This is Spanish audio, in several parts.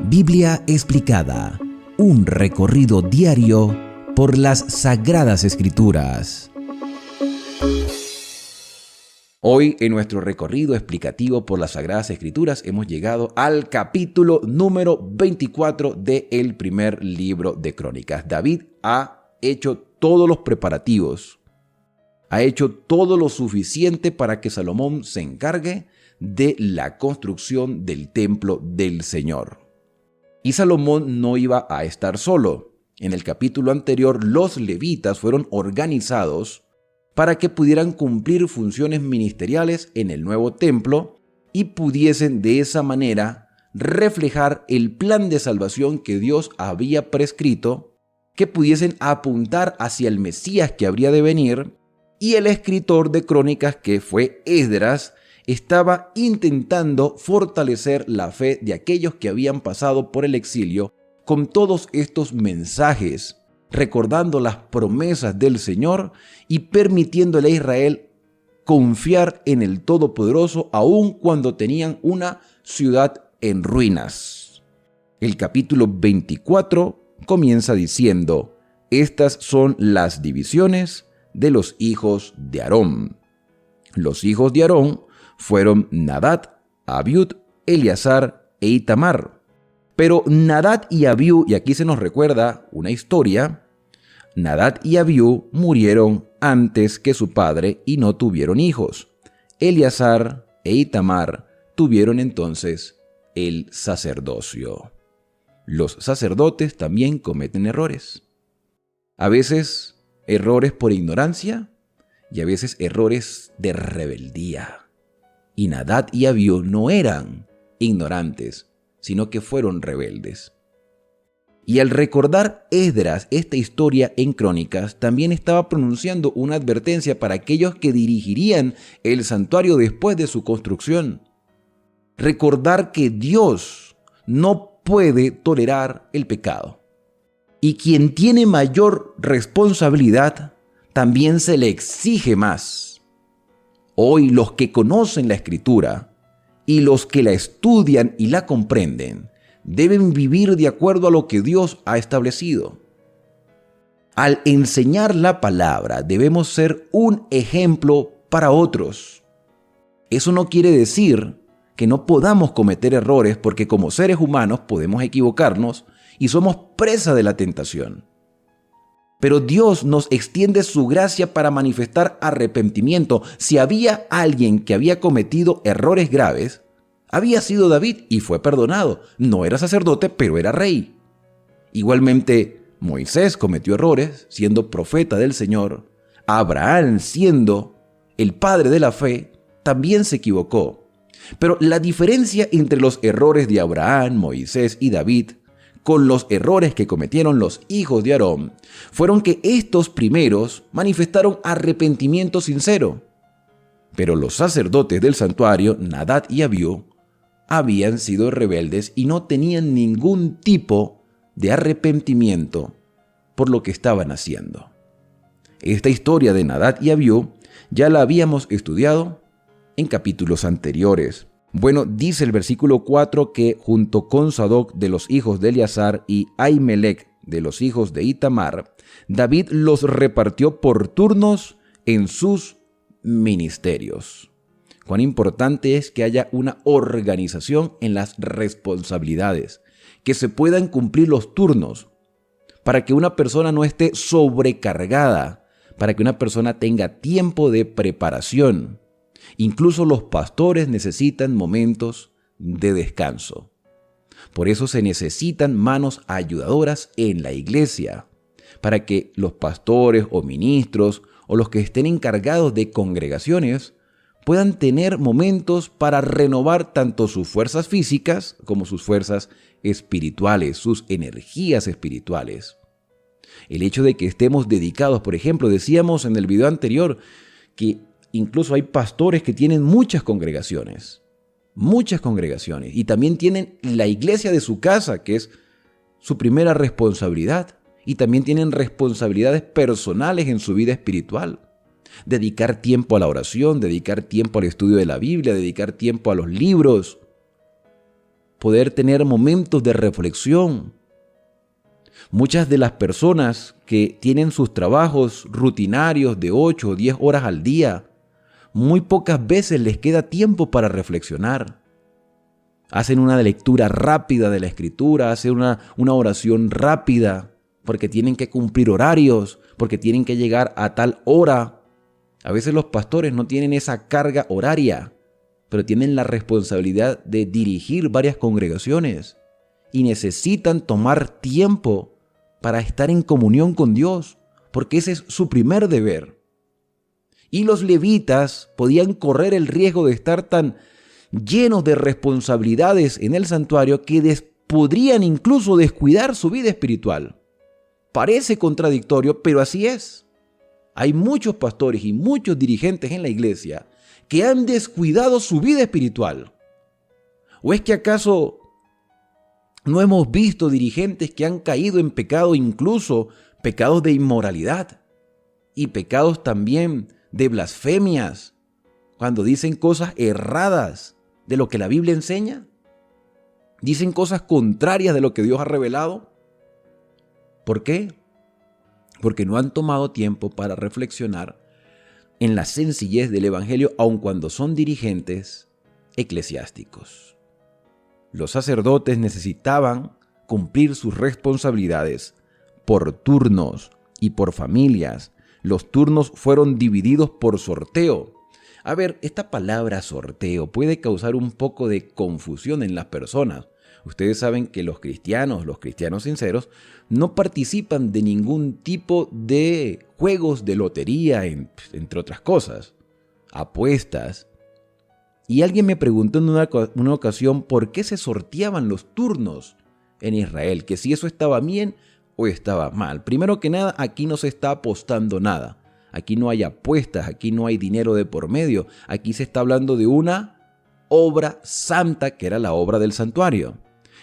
Biblia explicada, un recorrido diario por las Sagradas Escrituras. Hoy en nuestro recorrido explicativo por las Sagradas Escrituras hemos llegado al capítulo número 24 del primer libro de Crónicas. David ha hecho todos los preparativos, ha hecho todo lo suficiente para que Salomón se encargue de la construcción del templo del Señor. Y Salomón no iba a estar solo. En el capítulo anterior, los levitas fueron organizados para que pudieran cumplir funciones ministeriales en el nuevo templo y pudiesen de esa manera reflejar el plan de salvación que Dios había prescrito, que pudiesen apuntar hacia el Mesías que habría de venir. Y el escritor de Crónicas, que fue Esdras, estaba intentando fortalecer la fe de aquellos que habían pasado por el exilio con todos estos mensajes, recordando las promesas del Señor y permitiéndole a Israel confiar en el Todopoderoso aun cuando tenían una ciudad en ruinas. El capítulo 24 comienza diciendo: estas son las divisiones de los hijos de Aarón. Los hijos de Aarón fueron Nadab, Abiud, Eleazar e Itamar. Pero Nadab y Abiú, y aquí se nos recuerda una historia, Nadab y Abiú murieron antes que su padre y no tuvieron hijos. Eleazar e Itamar tuvieron entonces el sacerdocio. Los sacerdotes también cometen errores. A veces errores por ignorancia y a veces errores de rebeldía. Y Nadab y Abiú no eran ignorantes, sino que fueron rebeldes. Y al recordar Esdras esta historia en Crónicas, también estaba pronunciando una advertencia para aquellos que dirigirían el santuario después de su construcción. Recordar que Dios no puede tolerar el pecado. Y quien tiene mayor responsabilidad, también se le exige más. Hoy los que conocen la Escritura y los que la estudian y la comprenden deben vivir de acuerdo a lo que Dios ha establecido. Al enseñar la palabra debemos ser un ejemplo para otros. Eso no quiere decir que no podamos cometer errores, porque como seres humanos podemos equivocarnos y somos presa de la tentación. Pero Dios nos extiende su gracia para manifestar arrepentimiento. Si había alguien que había cometido errores graves, había sido David y fue perdonado. No era sacerdote, pero era rey. Igualmente, Moisés cometió errores siendo profeta del Señor. Abraham, siendo el padre de la fe, también se equivocó. Pero la diferencia entre los errores de Abraham, Moisés y David con los errores que cometieron los hijos de Aarón fueron que estos primeros manifestaron arrepentimiento sincero. Pero los sacerdotes del santuario, Nadab y Abiú, habían sido rebeldes y no tenían ningún tipo de arrepentimiento por lo que estaban haciendo. Esta historia de Nadab y Abiú ya la habíamos estudiado en capítulos anteriores. Bueno, dice el versículo 4 que junto con Sadoc de los hijos de Eleazar y Ahimelech de los hijos de Itamar, David los repartió por turnos en sus ministerios. Cuán importante es que haya una organización en las responsabilidades, que se puedan cumplir los turnos, para que una persona no esté sobrecargada, para que una persona tenga tiempo de preparación. Incluso los pastores necesitan momentos de descanso. Por eso se necesitan manos ayudadoras en la iglesia, para que los pastores o ministros o los que estén encargados de congregaciones puedan tener momentos para renovar tanto sus fuerzas físicas como sus fuerzas espirituales, sus energías espirituales. El hecho de que estemos dedicados, por ejemplo, decíamos en el video anterior que incluso hay pastores que tienen muchas congregaciones, y también tienen la iglesia de su casa, que es su primera responsabilidad, y también tienen responsabilidades personales en su vida espiritual. Dedicar tiempo a la oración, dedicar tiempo al estudio de la Biblia, dedicar tiempo a los libros. poder tener momentos de reflexión. Muchas de las personas que tienen sus trabajos rutinarios de 8 o 10 horas al día, muy pocas veces les queda tiempo para reflexionar. Hacen una lectura rápida de la Escritura, hacen una oración rápida, porque tienen que cumplir horarios, porque tienen que llegar a tal hora. A veces los pastores no tienen esa carga horaria, pero tienen la responsabilidad de dirigir varias congregaciones y necesitan tomar tiempo para estar en comunión con Dios, porque ese es su primer deber. Y los levitas podían correr el riesgo de estar tan llenos de responsabilidades en el santuario que podrían incluso descuidar su vida espiritual. Parece contradictorio, pero así es. Hay muchos pastores y muchos dirigentes en la iglesia que han descuidado su vida espiritual. ¿O es que acaso no hemos visto dirigentes que han caído en pecado, incluso pecados de inmoralidad y pecados también de blasfemias, cuando dicen cosas erradas de lo que la Biblia enseña? Dicen cosas contrarias de lo que Dios ha revelado. ¿Por qué? Porque no han tomado tiempo para reflexionar en la sencillez del Evangelio, aun cuando son dirigentes eclesiásticos. Los sacerdotes necesitaban cumplir sus responsabilidades por turnos y por familias. Los turnos fueron divididos por sorteo. A ver, esta palabra sorteo puede causar un poco de confusión en las personas. Ustedes saben que los cristianos sinceros, no participan de ningún tipo de juegos de lotería, entre otras cosas, apuestas. Y alguien me preguntó en una ocasión por qué se sorteaban los turnos en Israel, que si eso estaba bien o estaba mal. Primero que nada, aquí no se está apostando nada. Aquí no hay apuestas, aquí no hay dinero de por medio. Aquí se está hablando de una obra santa que era la obra del santuario.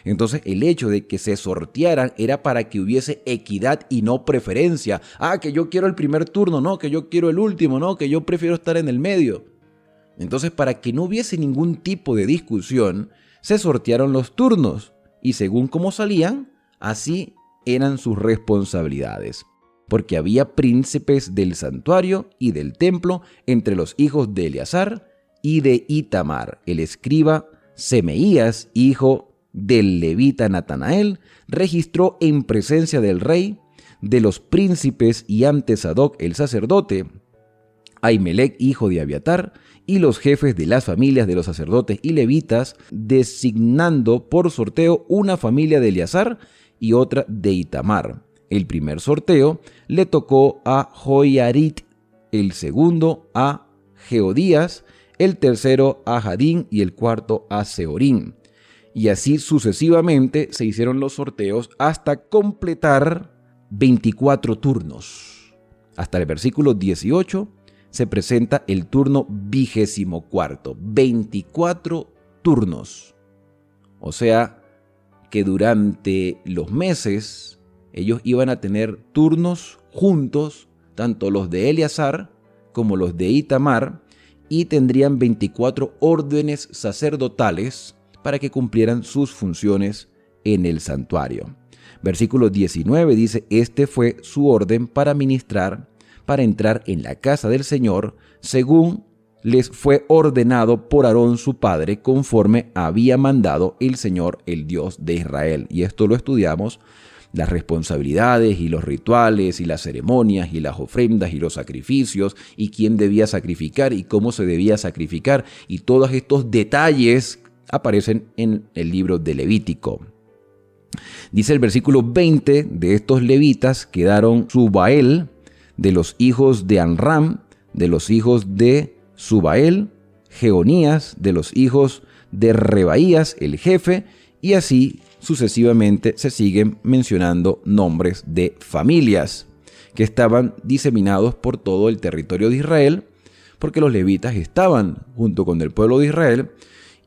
Entonces el hecho de que se sortearan era para que hubiese equidad y no preferencia. Que yo quiero el primer turno, no, que yo quiero el último, no, que yo prefiero estar en el medio. Entonces, para que no hubiese ningún tipo de discusión, se sortearon los turnos y según cómo salían, así eran sus responsabilidades. Porque había príncipes del santuario y del templo entre los hijos de Eleazar y de Itamar. El escriba Semeías, hijo del levita Natanael, registró en presencia del rey, de los príncipes y ante Sadoc el sacerdote, Ahimelech, hijo de Abiatar, y los jefes de las familias de los sacerdotes y levitas, designando por sorteo una familia de Eleazar y otra de Itamar. El primer sorteo le tocó a Joiarit, el segundo a Jeodías, el tercero a Jadín y el cuarto a Seorín. Y así sucesivamente se hicieron los sorteos hasta completar 24 turnos. Hasta el versículo 18 se presenta el turno 24, 24 turnos. O sea que durante los meses ellos iban a tener turnos juntos, tanto los de Eleazar como los de Itamar, y tendrían 24 órdenes sacerdotales para que cumplieran sus funciones en el santuario. Versículo 19 dice: este fue su orden para ministrar, para entrar en la casa del Señor, según les fue ordenado por Aarón su padre, conforme había mandado el Señor, el Dios de Israel. Y esto lo estudiamos, las responsabilidades y los rituales y las ceremonias y las ofrendas y los sacrificios y quién debía sacrificar y cómo se debía sacrificar, y todos estos detalles aparecen en el libro de Levítico. Dice el versículo 20: de estos levitas quedaron Subael, de los hijos de Amram, de los hijos de Subael, Jeonías, de los hijos de Rebaías, el jefe, y así sucesivamente se siguen mencionando nombres de familias que estaban diseminados por todo el territorio de Israel, porque los levitas estaban junto con el pueblo de Israel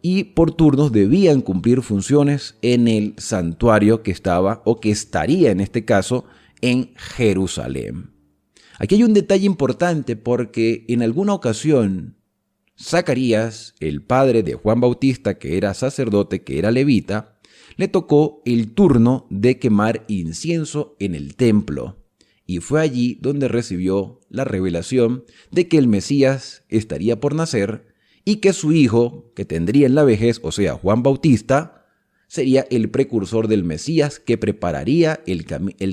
y por turnos debían cumplir funciones en el santuario que estaba, o que estaría en este caso, en Jerusalén. Aquí hay un detalle importante, porque en alguna ocasión Zacarías, el padre de Juan Bautista, que era sacerdote, que era levita, le tocó el turno de quemar incienso en el templo. Y fue allí donde recibió la revelación de que el Mesías estaría por nacer y que su hijo, que tendría en la vejez, o sea, Juan Bautista, sería el precursor del Mesías que prepararía el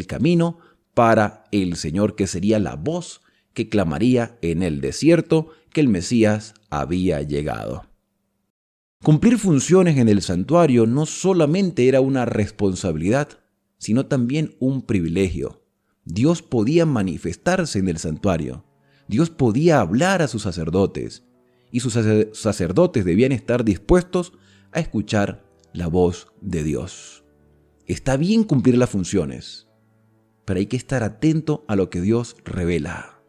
camino para el Señor, que sería la voz que clamaría en el desierto que el Mesías había llegado. Cumplir funciones en el santuario no solamente era una responsabilidad, sino también un privilegio. Dios podía manifestarse en el santuario. Dios podía hablar a sus sacerdotes, y sus sacerdotes debían estar dispuestos a escuchar la voz de Dios. Está bien cumplir las funciones, pero hay que estar atento a lo que Dios revela.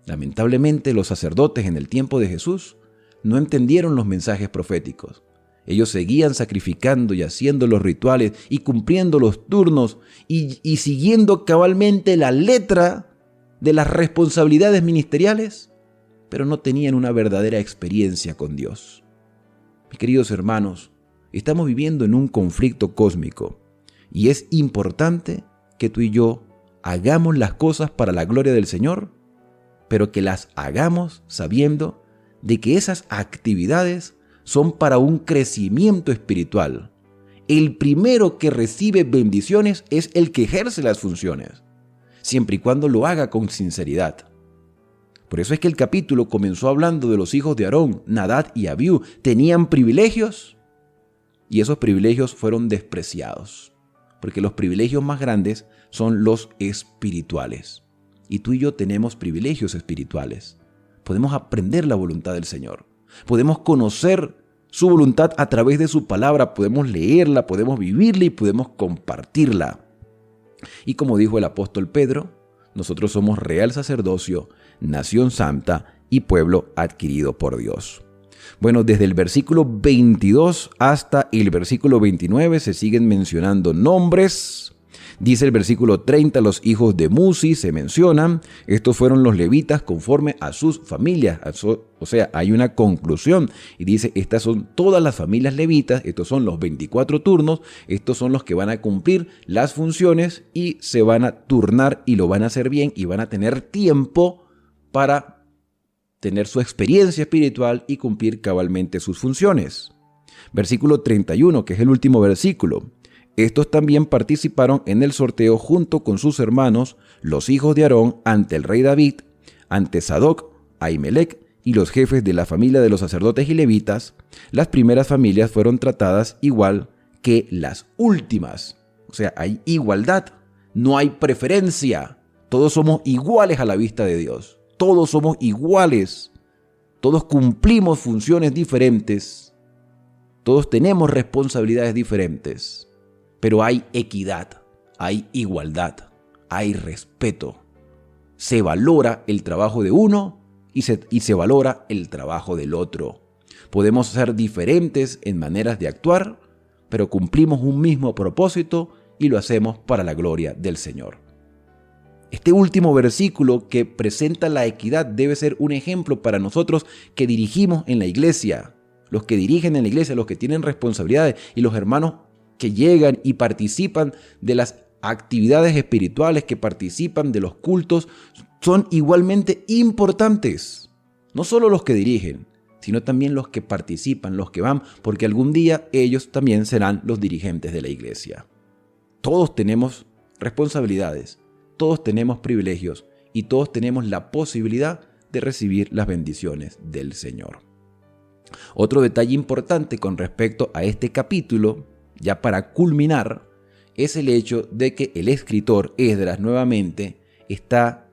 Lamentablemente, los sacerdotes en el tiempo de Jesús no entendieron los mensajes proféticos. Ellos seguían sacrificando y haciendo los rituales y cumpliendo los turnos y siguiendo cabalmente la letra de las responsabilidades ministeriales, pero no tenían una verdadera experiencia con Dios. Mis queridos hermanos, estamos viviendo en un conflicto cósmico y es importante que tú y yo hagamos las cosas para la gloria del Señor, pero que las hagamos sabiendo de que esas actividades son para un crecimiento espiritual. El primero que recibe bendiciones es el que ejerce las funciones, siempre y cuando lo haga con sinceridad. Por eso es que el capítulo comenzó hablando de los hijos de Aarón, Nadab y Abiú. Tenían privilegios y esos privilegios fueron despreciados, porque los privilegios más grandes son los espirituales. Y tú y yo tenemos privilegios espirituales. Podemos aprender la voluntad del Señor. Podemos conocer su voluntad a través de su palabra. Podemos leerla, podemos vivirla y podemos compartirla. Y como dijo el apóstol Pedro, nosotros somos real sacerdocio, nación santa y pueblo adquirido por Dios. Bueno, desde el versículo 22 hasta el versículo 29 se siguen mencionando nombres. Dice el versículo 30, los hijos de Musi se mencionan. Estos fueron los levitas conforme a sus familias. O sea, hay una conclusión y dice, estas son todas las familias levitas, estos son los 24 turnos, estos son los que van a cumplir las funciones y se van a turnar y lo van a hacer bien y van a tener tiempo para tener su experiencia espiritual y cumplir cabalmente sus funciones. Versículo 31, que es el último versículo. Estos también participaron en el sorteo junto con sus hermanos, los hijos de Aarón, ante el rey David, ante Sadoc, Ahimelech y los jefes de la familia de los sacerdotes y levitas. Las primeras familias fueron tratadas igual que las últimas. O sea, hay igualdad, no hay preferencia. Todos somos iguales a la vista de Dios. Todos somos iguales. Todos cumplimos funciones diferentes. Todos tenemos responsabilidades diferentes. Pero hay equidad, hay igualdad, hay respeto. Se valora el trabajo de uno y se valora el trabajo del otro. Podemos ser diferentes en maneras de actuar, pero cumplimos un mismo propósito y lo hacemos para la gloria del Señor. Este último versículo que presenta la equidad debe ser un ejemplo para nosotros que dirigimos en la iglesia, los que dirigen en la iglesia, los que tienen responsabilidades y los hermanos que llegan y participan de las actividades espirituales, que participan de los cultos, son igualmente importantes. No solo los que dirigen, sino también los que participan, los que van, porque algún día ellos también serán los dirigentes de la iglesia. Todos tenemos responsabilidades, todos tenemos privilegios y todos tenemos la posibilidad de recibir las bendiciones del Señor. Otro detalle importante con respecto a este capítulo, ya para culminar, es el hecho de que el escritor Esdras nuevamente está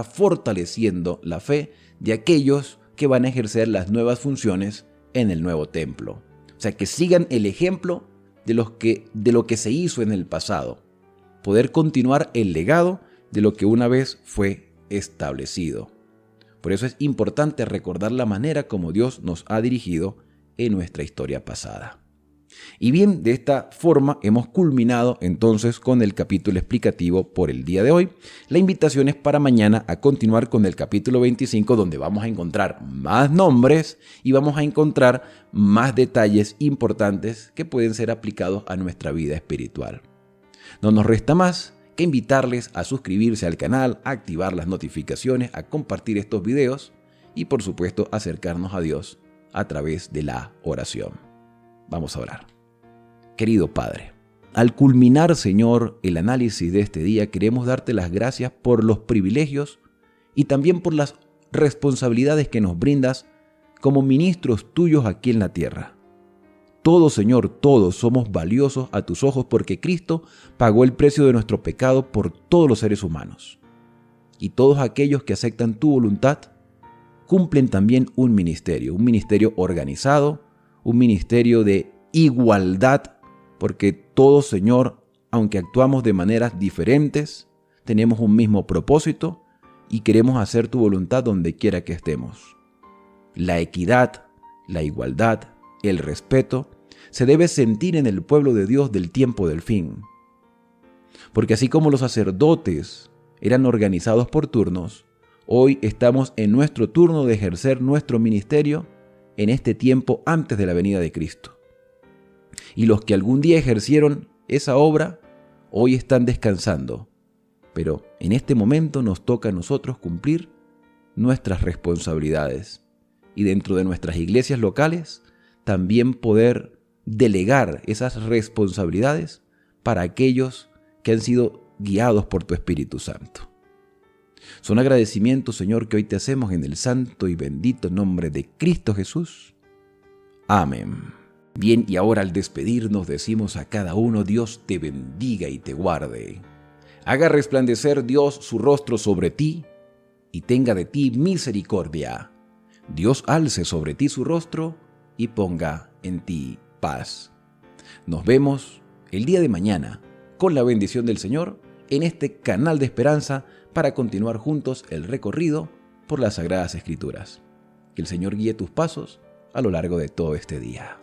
fortaleciendo la fe de aquellos que van a ejercer las nuevas funciones en el nuevo templo. O sea, que sigan el ejemplo de lo que se hizo en el pasado. Poder continuar el legado de lo que una vez fue establecido. Por eso es importante recordar la manera como Dios nos ha dirigido en nuestra historia pasada. Y bien, de esta forma hemos culminado entonces con el capítulo explicativo por el día de hoy. La invitación es para mañana a continuar con el capítulo 25, donde vamos a encontrar más nombres y vamos a encontrar más detalles importantes que pueden ser aplicados a nuestra vida espiritual. No nos resta más que invitarles a suscribirse al canal, a activar las notificaciones, a compartir estos videos y por supuesto acercarnos a Dios a través de la oración. Vamos a orar. Querido Padre, al culminar, Señor, el análisis de este día, queremos darte las gracias por los privilegios y también por las responsabilidades que nos brindas como ministros tuyos aquí en la tierra. Todos, Señor, todos somos valiosos a tus ojos porque Cristo pagó el precio de nuestro pecado por todos los seres humanos. Y todos aquellos que aceptan tu voluntad cumplen también un ministerio organizado, un ministerio de igualdad, porque todos, Señor, aunque actuamos de maneras diferentes, tenemos un mismo propósito y queremos hacer tu voluntad donde quiera que estemos. La equidad, la igualdad, el respeto se debe sentir en el pueblo de Dios del tiempo del fin. Porque así como los sacerdotes eran organizados por turnos, hoy estamos en nuestro turno de ejercer nuestro ministerio en este tiempo antes de la venida de Cristo. Y los que algún día ejercieron esa obra, hoy están descansando. Pero en este momento nos toca a nosotros cumplir nuestras responsabilidades. Y dentro de nuestras iglesias locales, también poder delegar esas responsabilidades para aquellos que han sido guiados por tu Espíritu Santo. Son agradecimientos, Señor, que hoy te hacemos en el santo y bendito nombre de Cristo Jesús. Amén. Bien, y ahora al despedirnos decimos a cada uno: Dios te bendiga y te guarde. Haga resplandecer Dios su rostro sobre ti y tenga de ti misericordia. Dios alce sobre ti su rostro y ponga en ti paz. Nos vemos el día de mañana con la bendición del Señor en este canal de esperanza para continuar juntos el recorrido por las Sagradas Escrituras. Que el Señor guíe tus pasos a lo largo de todo este día.